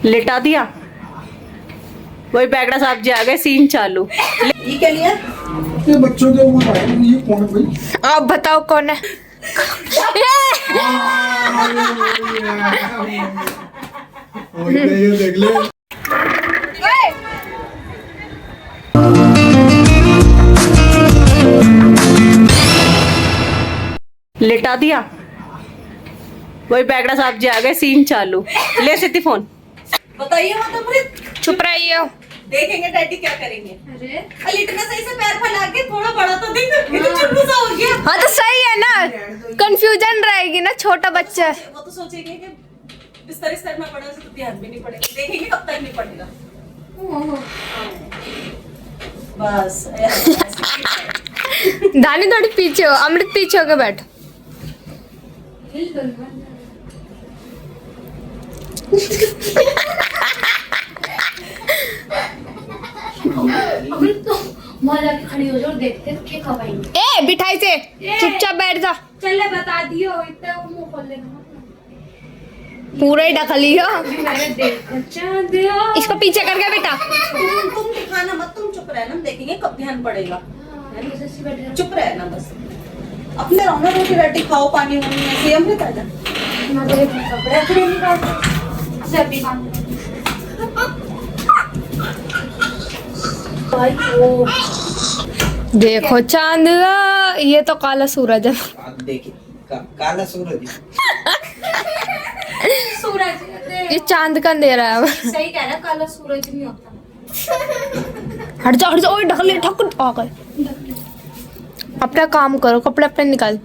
लिटा दिया। वही बैगड़ा साहब जी आ गए, सीन चालू। ये क्या लिया? ये बच्चों के ऊपर आए, ये कौन है भाई? आप बताओ कौन है? ये देख ले। लिटा दिया। वही बैगड़ा साहब जी आ गए, सीन चालू। ले सिद्धि फोन। बताइए मतलब चुप रहिए। देखेंगे डैडी क्या करेंगे। अरे इतना सही से पैर फैला के थोड़ा बड़ा तो देख, ये तो चुन्नू सा हो गया। हाँ तो सही है ना, कंफ्यूजन रहेगी ना, छोटा बच्चा है। वो तो सोचेंगे कि बिस्तर इस में पड़ा तो ध्यान भी नहीं पड़ेगा। देखेंगे कब तक नहीं पड़ेगा। बस दानी थोड़ी पीछे हो, अमृत पीछे होके बैठ। वहाँ जाके खड़ी हो जाओ, देखते हैं क्या खवाएंगे। ए बिठाई से चुपचाप बैठ जा। चले बता दियो, इतना मुंह खोल लेना। पूरा ही ढक लियो। मैंने देखा चांदिया। इसको पीछे करके बेटा। तुम दिखाना मत, तुम चुप रहना, हम देखेंगे कब ध्यान पड़ेगा। चुप रहना बस, अपने रहो ना, रोटी राटी खाओ, पानी वानी ऐसे अमृत आ जा। कपड़े निकाल सभी काम देखो चांद, ये तो काला सूरज है। देखिए काला सूरज। सूरज ये चांद का अंधेरा है। सही कह रहा, काला सूरज नहीं होता। हट जा हट जा। ओए ढक ले, ढक आ गए। अपना काम करो, कपड़े अपने निकाल।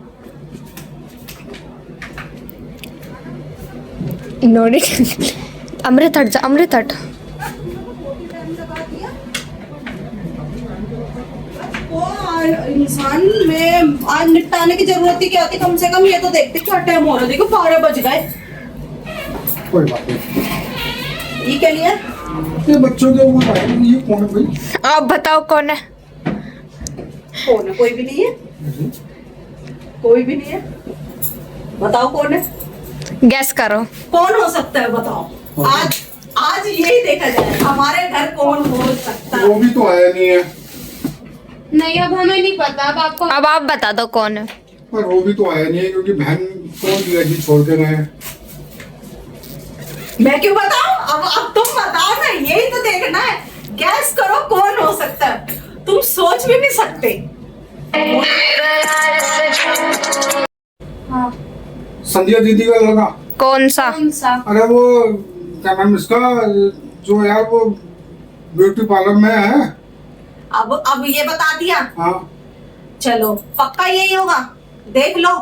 इन्होंने अमृत हट जा, अमृत हट। इंसान में आज निपटाने की जरूरत ही क्या थी? कम से कम ये तो देखते क्या टाइम हो रहा है। देखो 12 बज गए। कोई बात नहीं। ये क्या लिया? ये बच्चों के ऊपर आए, ये कौन है भाई? आप बताओ कौन है? कौन है? कोई भी नहीं है, कोई भी नहीं है। बताओ कौन है? गैस करो। कौन हो सकता है बताओ। आज आज यही देखा जाए हमारे घर कौन हो सकता है। वो भी तो आया नहीं है। नहीं, अब हमें नहीं पता। अब आपको अब आप बता दो कौन है। पर वो भी तो आया नहीं है, क्योंकि बहन कौन दिया जी छोड़ के गए। मैं क्यों बताऊं? अब तुम बताओ ना, यही तो देखना है। गैस करो कौन हो सकता है, तुम सोच भी नहीं सकते। हाँ, संध्या दीदी का लड़का। कौन सा? कौन सा? अरे वो क्या नाम इसका, जो यार वो ब्यूटी पार्लर में है। अब ये बता दिया। हाँ, चलो पक्का यही होगा, देख लो।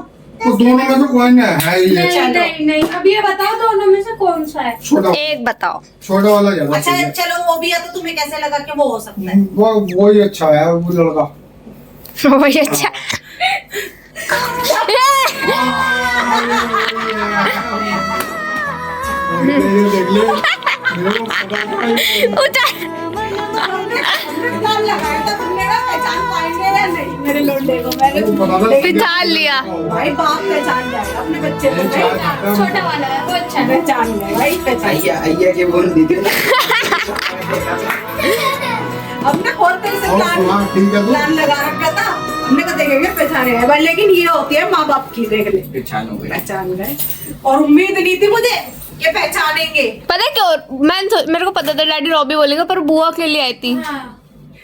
तो दोनों में से कोई नहीं है ये। नहीं नहीं नहीं, अब ये बताओ दोनों में से कौन सा है। छोटा एक बताओ। छोटा वाला ज्यादा अच्छा सही है। चलो वो भी है, तो तुम्हें कैसे लगा कि वो हो सकता है? वो ही अच्छा है वो लड़का। वही अच्छा। ये देख ले। मेरे को पता था उधर प्लान लगाया था तुमने ना, पहचान पाएंगे या नहीं मेरे लोंडे को? मैंने वो पता था। पिछाड़ लिया। भाई बाप पहचान जाएगा अपने बच्चे को। छोटा वाला है वो, अच्छा है। पहचान गए भाई, पहचान। अय्या के बोल दी थी ना। हमने बहुत तरह से और सुना, ठीक है तो? प्लान लगा रखा था। हमने कहा देखेंगे पहचाने है भाई, लेकिन ये होती है माँ बाप की। देख ले पहचान हो गई। पहचान गए, और उम्मीद नहीं थी मुझे कि पहचानेंगे। पता है क्यों? मेरे को पता था डैडी रॉबी बोलेगा, पर बुआ के लिए आई थी।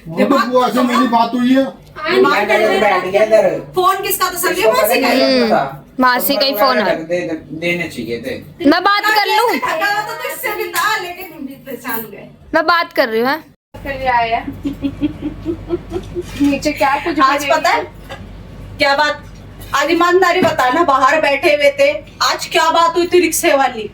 वो तो बुआ से मेरी बात हुई है। दिमाग मैं में बैठ गया इधर। फोन किसका था? संजय मासी का ही। मासी का ही फोन है। देने चाहिए थे। मैं बात कर लूं? ठगा हुआ तो इससे भी था, लेकिन पहचान गए। मैं बात कर रही हूँ। हाँ? आया नीचे क्या कुछ आज पता है क्या बात? आज ईमानदारी बताना, बाहर बैठे हुए थे, आज क्या बात हुई थी रिक्शे वाली?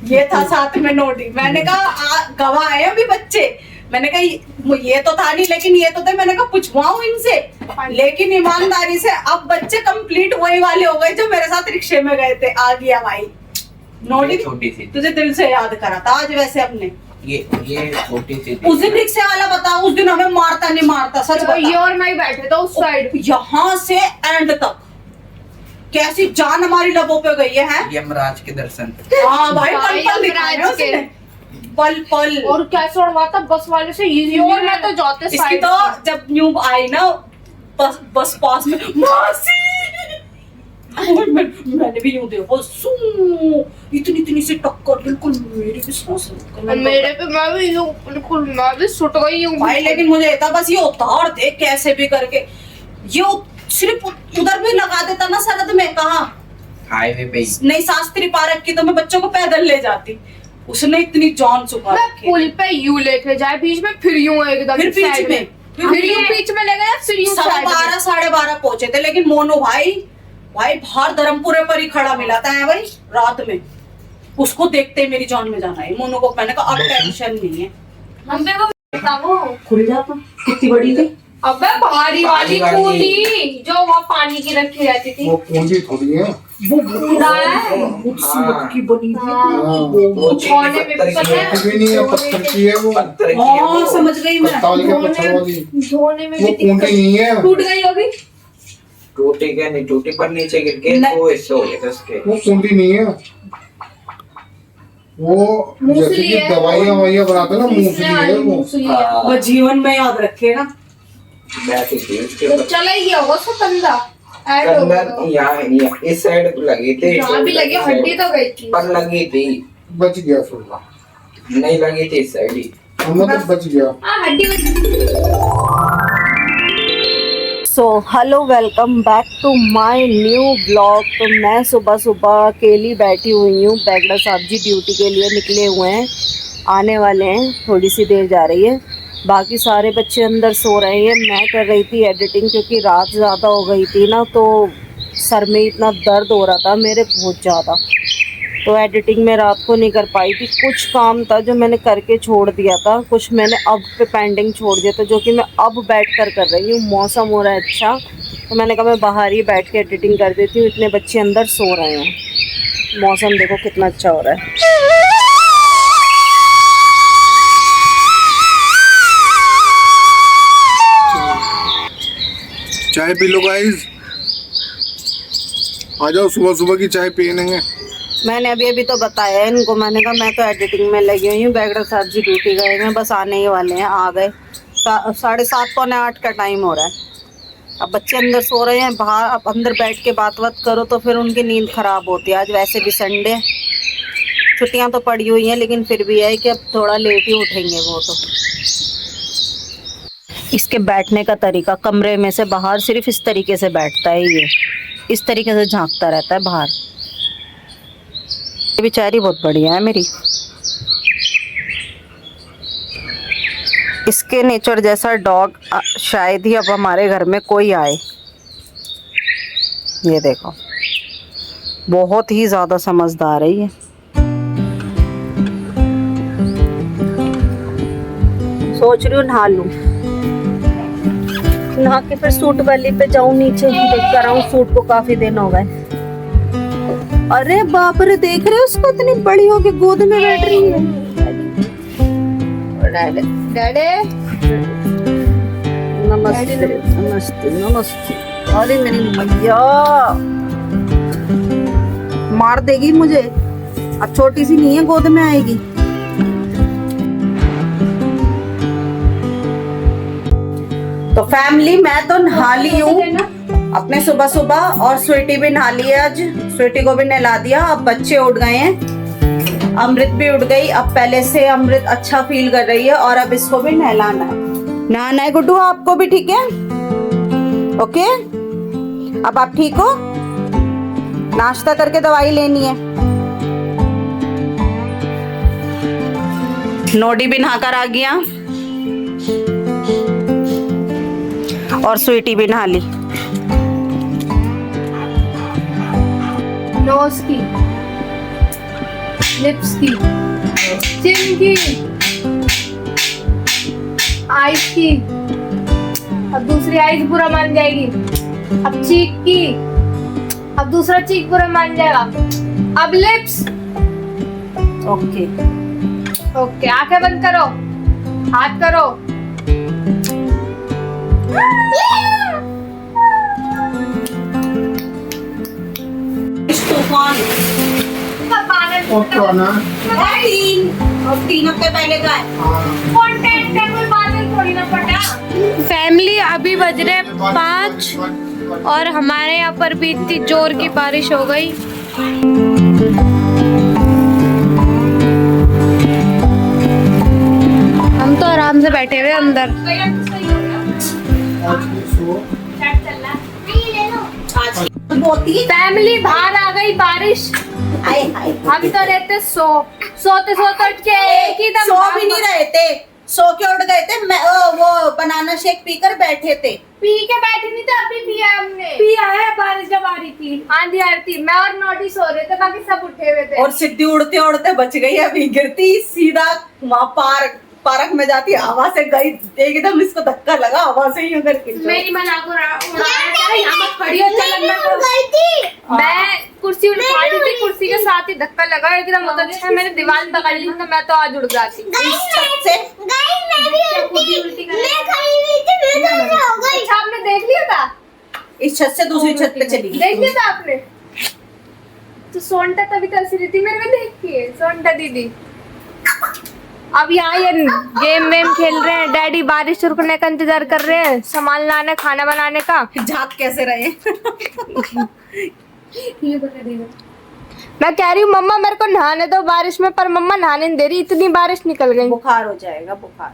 ये था साथ में नोटी। मैंने कहा गवाह आए अभी बच्चे। मैंने कहा ये तो था नहीं, लेकिन ये तो थे। मैंने कहा पूछवाऊं इनसे, लेकिन ईमानदारी से अब बच्चे कंप्लीट वही वाले हो गए जो मेरे साथ रिक्शे में गए थे। आ गया भाई नोटी। छोटी सी तुझे दिल से याद करा था आज वैसे अपने। ये छोटी सी उस दिन रिक्शे वाला बताओ, उस दिन हमें मारता नहीं मारता, सच तो बता। ये और मैं ही बैठे थे उस साइड। यहाँ से एंड तक कैसी जान हमारी लबों पे गई है? यमराज के दर्शन। हाँ भाई, पल पल दिखाए यमराज के। उसने, पल पल। और कैसे उड़वाता बस वाले से, ये और मैं तो जाते इसकी साइड तो से। जब न्यू आई ना बस पास में, मासी मैंने भी यूं देखो, इतनी इतनी सी टक्कर, बिल्कुल मेरी भी सांस रुक गई। मेरे पे मैं भी यूं बिल्कुल, मैं भी सुट गई हूँ भाई लेकिन मुझे था बस ये उतार दे कैसे भी करके, ये सिर्फ उधर भी लगा देता ना सरहद में, कहा हाईवे पे ही। नहीं शास्त्री पार्क की तो मैं बच्चों को पैदल ले जाती, उसने इतनी जान छुपा मैं रखी। पुल पे यूं लेके जाए बीच में, फिर यूं एकदम फिर बीच side में, फिर यूं बीच में ले गया, फिर यूं side में। 12:30 12:30 पहुंचे थे, लेकिन मोनू भाई बाहर धर्मपुरे पर ही खड़ा मिला था भाई रात में, उसको देखते ही मेरी जान में जाना है। मोनू को मैंने कहा अब टेंशन नहीं है। हम पे वो खुल जाता, कितनी बड़ी थी। अबे भारी वाली भारी वाली। कूदी जो वहाँ पानी की रखी रहती थी, वो पूंजी थोड़ी है। वो कूदा है। खूबसूरत की बनी थी। वो खाने में पत्थर की है। कुछ भी नहीं है, पत्थर की है वो। पत्थर की है हाँ वो। समझ गई मैं। ताल के पत्थर वाली। धोने में वो भी पूंजी नहीं है, टूट गई होगी। टूटी क्या नहीं टूटी, पर नीचे गिर के नहीं। वो हिस्से हो गए थे उसके। वो पूंजी नहीं है, वो जैसे मूसली कि है। दवाइयाँ ववाइयाँ बनाते ना, मूसली है वो। हाँ। वो जीवन में याद रखेगा। बैठी थी उसके तो ऊपर। चला ही गया होगा उसको कंधा ऐड हो गया कंधा होगा। यहाँ इस साइड पे लगी थी। यहाँ भी लगी, हड्डी तो गई थी। पर लगी थी, बच गया फिर, नहीं लगी थी इस साइड ही। हमें तो बच गया। हाँ हड्डी so hello, welcome back to my new blog. तो मैं सुबह सुबह अकेली बैठी हुई हूँ, बैगड़ा साहब जी ड्यूटी के लिए निकले हुए हैं, आने वाले हैं, थोड़ी सी देर जा रही है। बाकी सारे बच्चे अंदर सो रहे हैं। मैं कर रही थी एडिटिंग, क्योंकि रात ज़्यादा हो गई थी ना, तो सर में इतना दर्द हो रहा था मेरे बहुत ज़्यादा, तो एडिटिंग में रात को नहीं कर पाई थी। कुछ काम था जो मैंने करके छोड़ दिया था, कुछ मैंने अब पे पेंडिंग छोड़ दिया था, जो कि मैं अब बैठ कर रही हूँ। मौसम हो रहा है अच्छा, तो मैंने कहा मैं बाहर ही बैठ के एडिटिंग कर देती हूँ। इतने बच्चे अंदर सो रहे हैं, मौसम देखो कितना अच्छा हो रहा है। चाय पी लो गाइस, आ जाओ, सुबह सुबह की चाय पी लेंगे। मैंने अभी तो बताया है इनको, मैंने कहा मैं तो एडिटिंग में लगी हुई हूँ, बैगड़ा साहब जी ड्यूटी गए हैं, बस आने ही वाले हैं। आ गए 7:30 पौने 8 का टाइम हो रहा है। अब बच्चे अंदर सो रहे हैं, बाहर अब अंदर बैठ के बात करो तो फिर उनकी नींद खराब होती है। आज वैसे भी संडे, छुट्टियां तो पड़ी हुई हैं, लेकिन फिर भी है कि अब थोड़ा लेट ही उठेंगे वो तो। इसके बैठने का तरीका, कमरे में से बाहर सिर्फ इस तरीके से बैठता है, ये इस तरीके से झांकता रहता है बाहर। ये बेचारी बहुत बढ़िया है मेरी, इसके नेचर जैसा डॉग शायद ही अब हमारे घर में कोई आए। ये देखो, बहुत ही ज्यादा समझदार है ये। सोच रही हूँ नहा लूं, नहा के फिर सूट वाली पे जाऊं, नीचे देख कर आऊं, सूट को काफी दिन हो गए। अरे बाप रे, देख रहे हो उसको, इतनी बड़ी होके गोद में बैठ रही है। डैडे नमस्ते नमस्ते नमस्ते। अरे मेरी मैया, मार देगी मुझे, अब छोटी सी नहीं है, गोद में आएगी। तो फैमिली, मैं तो नहा ली हूँ अपने सुबह सुबह, और स्वीटी भी नहा ली है आज, स्वीटी को भी नहला दिया। अब बच्चे उठ गए हैं, अमृत भी उठ गई, अब पहले से अमृत अच्छा फील कर रही है, और अब इसको भी नहलाना है। नहाना है गुड्डू आपको भी, ठीक है? ओके, अब आप ठीक हो? नाश्ता करके दवाई लेनी है। नोडी भी नहाकर आ गया, और स्वीटी भी नहा ली। नोज की, लिप्स की, चिन की, आईज की, अब दूसरी आईज बुरा मान जाएगी। अब चीक की, अब दूसरा चीक बुरा मान जाएगा। अब लिप्स। ओके ओके, आंखें बंद करो, हाथ करो। तूफान। और पुराना और 3 हफ्ते पहले का है। फैमिली अभी बज रहे 5 और हमारे यहाँ पर भी इतनी जोर की बारिश हो गई। हम तो आराम से बैठे हुए अंदर। फैमिली बाहर आ गई बारिश। हम तो रहते सोते सोते उठ के एक ही दम सो भी नहीं रहे थे, सो के उठ गए थे। मैं वो बनाना शेक पीकर बैठे थे। पी के बैठे नहीं थे, अभी पिया हमने। पिया है, बारिश जब आ रही थी, आंधी आ रही थी। मैं और नोटी सो रहे थे, बाकी सब उठे हुए थे। और सिद्धि उड़ते उड़ते बच गई, अभी गिरती सीधा वहाँ पार्क में जाती, हवा से गई एकदम, इसको धक्का लगा हवा से ही उधर गिर गई। मेरी मजाक खड़ी हो मैं कुर्सी उठा रही थी, कुर्सी के साथ ही धक्का लगा एकदम उधर से। मैंने दीवार पकड़ ली तो मैं तो आज उड़ जाती। इस छत से अच्छा, आपने देख लिया था? इस छत से दूसरी छत पे चली गई। देख लिया था आपने? तो सोनटा तभी तो हंसी रही थी मेरे को देख के, सोनटा दीदी। अब यहाँ ये गेम वेम खेल रहे हैं, डैडी बारिश रुकने का इंतजार कर रहे हैं, सामान लाने खाना बनाने का। झाँक कैसे रहे? मैं कह रही हूँ मम्मा मेरे को नहाने दो बारिश में, पर मम्मा नहाने नहीं दे रही, इतनी बारिश निकल गई। बुखार हो जाएगा, बुखार।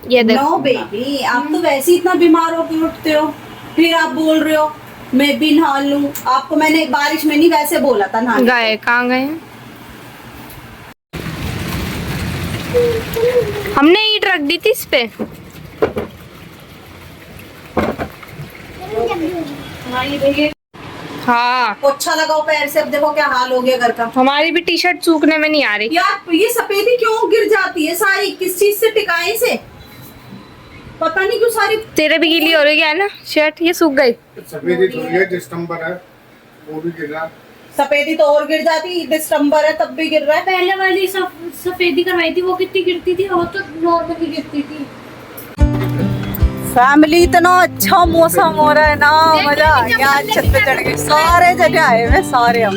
ये देखो। नो बेबी, आप तो वैसे ही इतना बीमार होकर उठते हो, फिर आप बोल रहे हो मैं भी नहा लूं। आपको मैंने बारिश में नहीं वैसे बोला था नहाने। गए कहाँ गए? हमने ईंट रख दी थी इस पे। हाँ, अच्छा लगाओ पैर से। अब देखो क्या हाल हो गया घर का। हमारी भी टी शर्ट सूखने में नहीं आ रही। यार ये सफेदी क्यों गिर जाती है सारी? किस चीज से टिकाए से? पता नहीं क्यों सारी। तेरे भी गीली हो रही है ना शर्ट, ये सूख गई। सफेदी थोड़ी है, दिसंबर है वो भी गिर रहा। सफेदी तो और गिर जाती, दिसंबर है तब भी गिर रहा है। पहले वाली सफेदी करवाई थी, वो कितनी गिरती थी, वो तो नॉर्मली गिरती थी। फैमिली, इतना अच्छा मौसम हो रहा है ना, मजा आ गया। आज छत पे चढ़ गए, सारे जगह आए हुए सारे हम।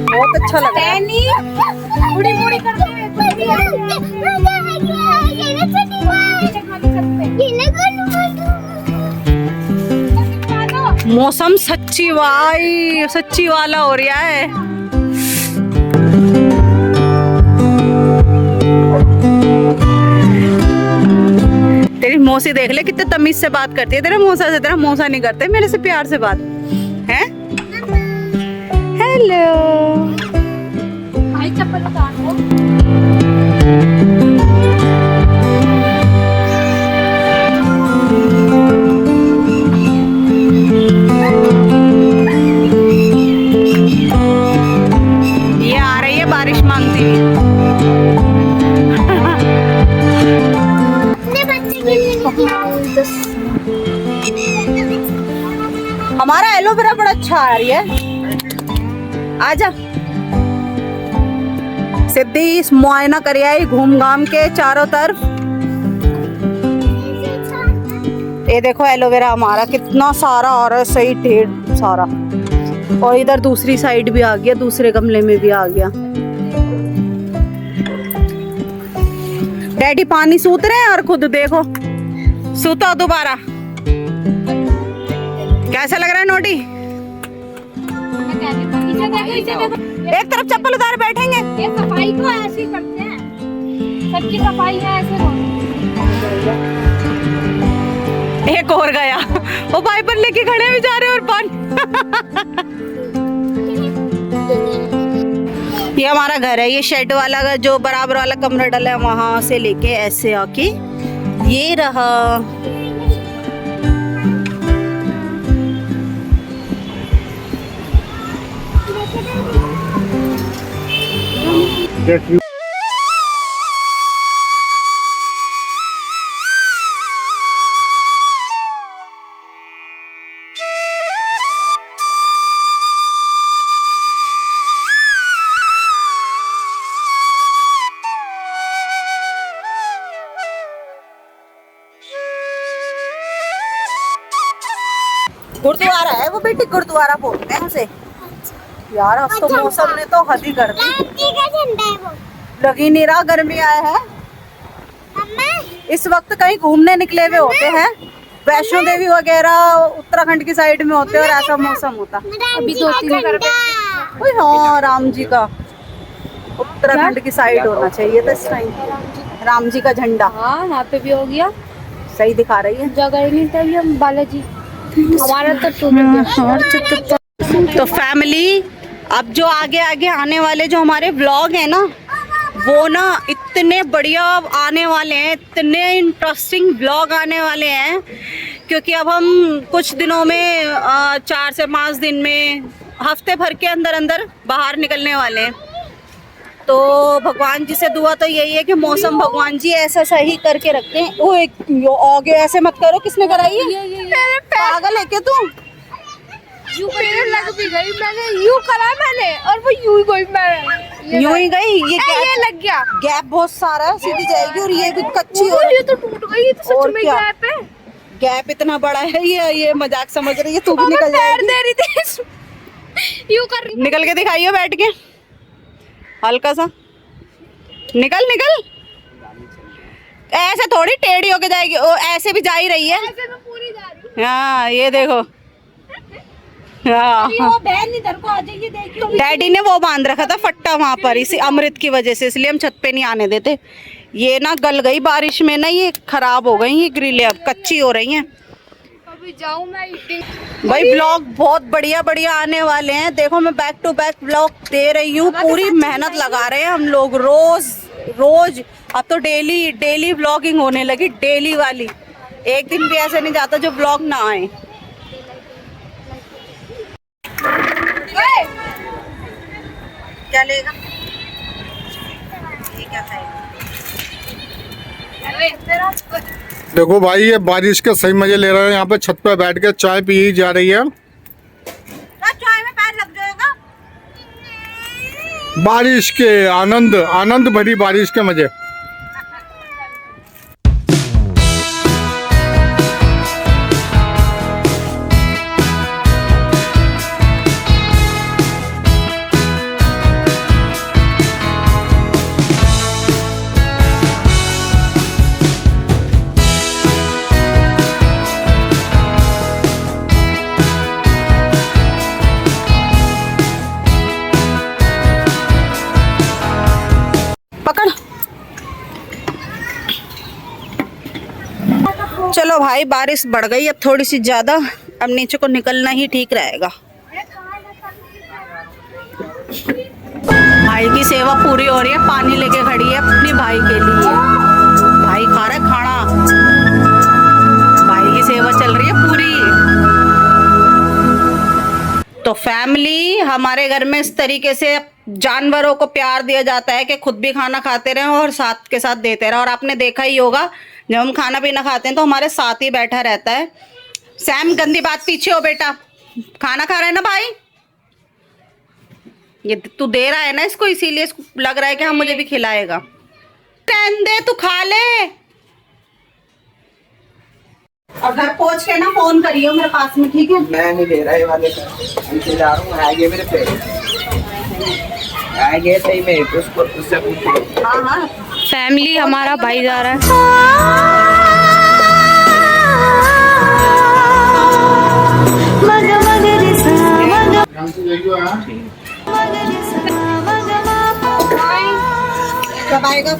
बहुत अच्छा लग रहा है। मुड़ी मुड़ी करते हुए मौसम सच्ची वाला हो रहा है। तेरी मौसी देख ले कितने तमीज से बात करती है। तेरे मौसा से तेरा मौसा नहीं करते मेरे से प्यार से बात है। हेलो, भाई चप्पल उतार लो। ये आ रही है बारिश मांगती हुई। हमारा एलोवेरा बड़ा अच्छा आ रही है। आजा सिद्धि, इस मुआयना कर आई घूम घाम के चारों तरफ। ये देखो एलोवेरा हमारा कितना सारा आ रहा है, सही ढेर सारा। और इधर दूसरी साइड भी आ गया, दूसरे गमले में भी आ गया। डैडी पानी सूत रहे हैं और खुद देखो सूता दोबारा। कैसा लग रहा है नोटी? एक तरफ चप्पल उतार बैठेंगे। ये सफाई तो ऐसे ही करते हैं, सबकी सफाई है ऐसे। एक और गया, वो वाइपर लेके खड़े हैं बेचारे और पानी। ये हमारा घर है, ये शेड वाला जो बराबर वाला कमरा डला है, वहां से लेके ऐसे आके ये रहा। गुरुद्वारा है वो बेटी, गुरुद्वारा बोलते हैं उसे। यार अब तो मौसम ने तो हद ही कर दी, लग ही नहीं रहा गर्मी आया है। इस वक्त कहीं घूमने निकले हुए होते हैं, वैष्णो देवी वगैरह उत्तराखंड की साइड में होते हैं और ऐसा मौसम होता। अभी 2-3 घर पे ओए हाँ, राम जी का उत्तराखंड की साइड होना चाहिए था इस टाइम, राम जी का झंडा। हाँ यहाँ पे भी हो गया, सही दिखा रही है। जगह ही नहीं था अभी हम बालाजी, हमारा तो टूट गया। तो फैमिली, अब जो आगे आगे आने वाले जो हमारे व्लॉग है ना, वो ना इतने बढ़िया आने वाले हैं, इतने इंटरेस्टिंग व्लॉग आने वाले हैं, क्योंकि अब हम कुछ दिनों में 4 से 5 दिन में, हफ्ते भर के अंदर अंदर बाहर निकलने वाले हैं। तो भगवान जी से दुआ तो यही है कि मौसम भगवान जी ऐसा सही करके रखते हैं। वो एक आगे ऐसे मत करो, किसने कराई है? पागल है क्या तू? यूं मेरे लग भी गई, मैंने यूं करा मैंने, और वो यूं ही गई, मैं यूं ही गई। ये लग गया, गैप बहुत सारा है, सीधी जाएगी। और ये भी कच्ची हो और रही ये तो टूट गई, ये तो और सच में क्या? गैप है। गैप इतना बड़ा है, ये मजाक समझ रही है तू भी? निकल जाएगी। दे रही थी यूं कर रही। निकल के दिखाइयो बैठ के, हल्का सा निकल निकल। ऐसे थोड़ी टेढ़ी होके जाएगी, ओ ऐसे भी जा ही रही है। ऐसे मैं पूरी जा रही हूं। हाँ ये देखो, हाँ वो बहन इधर को आ जाइए, देखियो। डैडी ने वो बांध रखा था फट्टा वहां पर, इसी अमृत की वजह से, इसलिए हम छत पे नहीं आने देते। ये ना गल गई बारिश में ना, ये खराब हो गई ये ग्रिलें, अब कच्ची हो रही हैं। अभी जाऊं मैं ईटिंग। भाई ब्लॉग बहुत बढ़िया बढ़िया आने वाले हैं। देखो मैं बैक टू बैक ब्लॉग दे रही हूँ, पूरी मेहनत लगा रहे हैं हम लोग, रोज। अब तो डेली ब्लॉगिंग होने लगी, डेली वाली। एक दिन भी ऐसे नहीं जाता जो ब्लॉग ना आए। क्या लेगा? ये क्या खाएगा? देखो भाई, ये बारिश के सही मजे ले रहे हैं। यहाँ पे छत पे बैठ के चाय पी जा रही है। चाय में पैर लग जाएगा। बारिश के आनंद भरी बारिश के मजे। पकड़। चलो भाई, बारिश बढ़ गई अब थोड़ी सी ज्यादा, अब नीचे को निकलना ही ठीक रहेगा। भाई की सेवा पूरी हो रही है, पानी लेके खड़ी है अपनी भाई के लिए। भाई खा रहा है खाना, भाई की सेवा चल रही है पूरी। तो फैमिली, हमारे घर में इस तरीके से जानवरों को प्यार दिया जाता है कि खुद भी खाना खाते रहें और साथ के साथ देते रहें। और आपने देखा ही होगा, जब हम खाना पीना खाते हैं तो हमारे साथ ही बैठा रहता है। सैम, गंदी बात पीछे हो बेटा, खाना खा रहा है ना भाई? ये तू दे रहा है ना इसको, इसीलिए इसको लग रहा है कि हाँ मुझे भी खिलाएगा। रहने दे, तू खा ले। और घर पहुंच के ना फोन करियो मेरे पास में, ठीक है? मैं नहीं ले रहा ये वाले का, नीचे जा रहा हूँ। आगे मेरे पे आगे सही में उसको, उससे पूछो। हाँ हाँ। फैमिली, हमारा भाई जा रहा है। कब आएगा?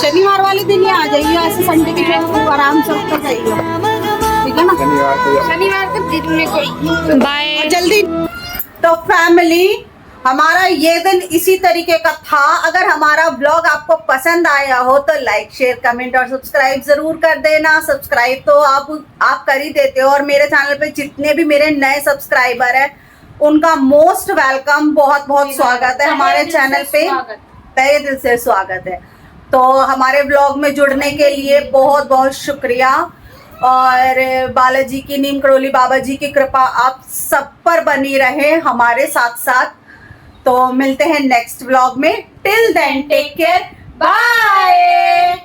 शनिवार वाले दिन ही आ जाइए, ऐसे संडे के दिन आराम से उतर जाइए, ठीक है ना? शनिवार तक दिन में कोई बाय जल्दी। तो फैमिली, हमारा ये दिन इसी तरीके का था। अगर हमारा ब्लॉग आपको पसंद आया हो तो लाइक, शेयर, कमेंट और सब्सक्राइब जरूर कर देना। सब्सक्राइब तो आप कर ही देते हो। और मेरे चैनल पे जितने भी मेरे नए सब्सक्राइबर हैं उनका मोस्ट वेलकम, बहुत बहुत स्वागत है हमारे चैनल पे, तहे दिल से स्वागत है। तो हमारे ब्लॉग में जुड़ने के लिए बहुत बहुत शुक्रिया। और बालाजी की, नीम करोली बाबा जी की कृपा आप सब पर बनी रहे हमारे साथ साथ। तो मिलते हैं नेक्स्ट व्लॉग में। Till then take care, bye.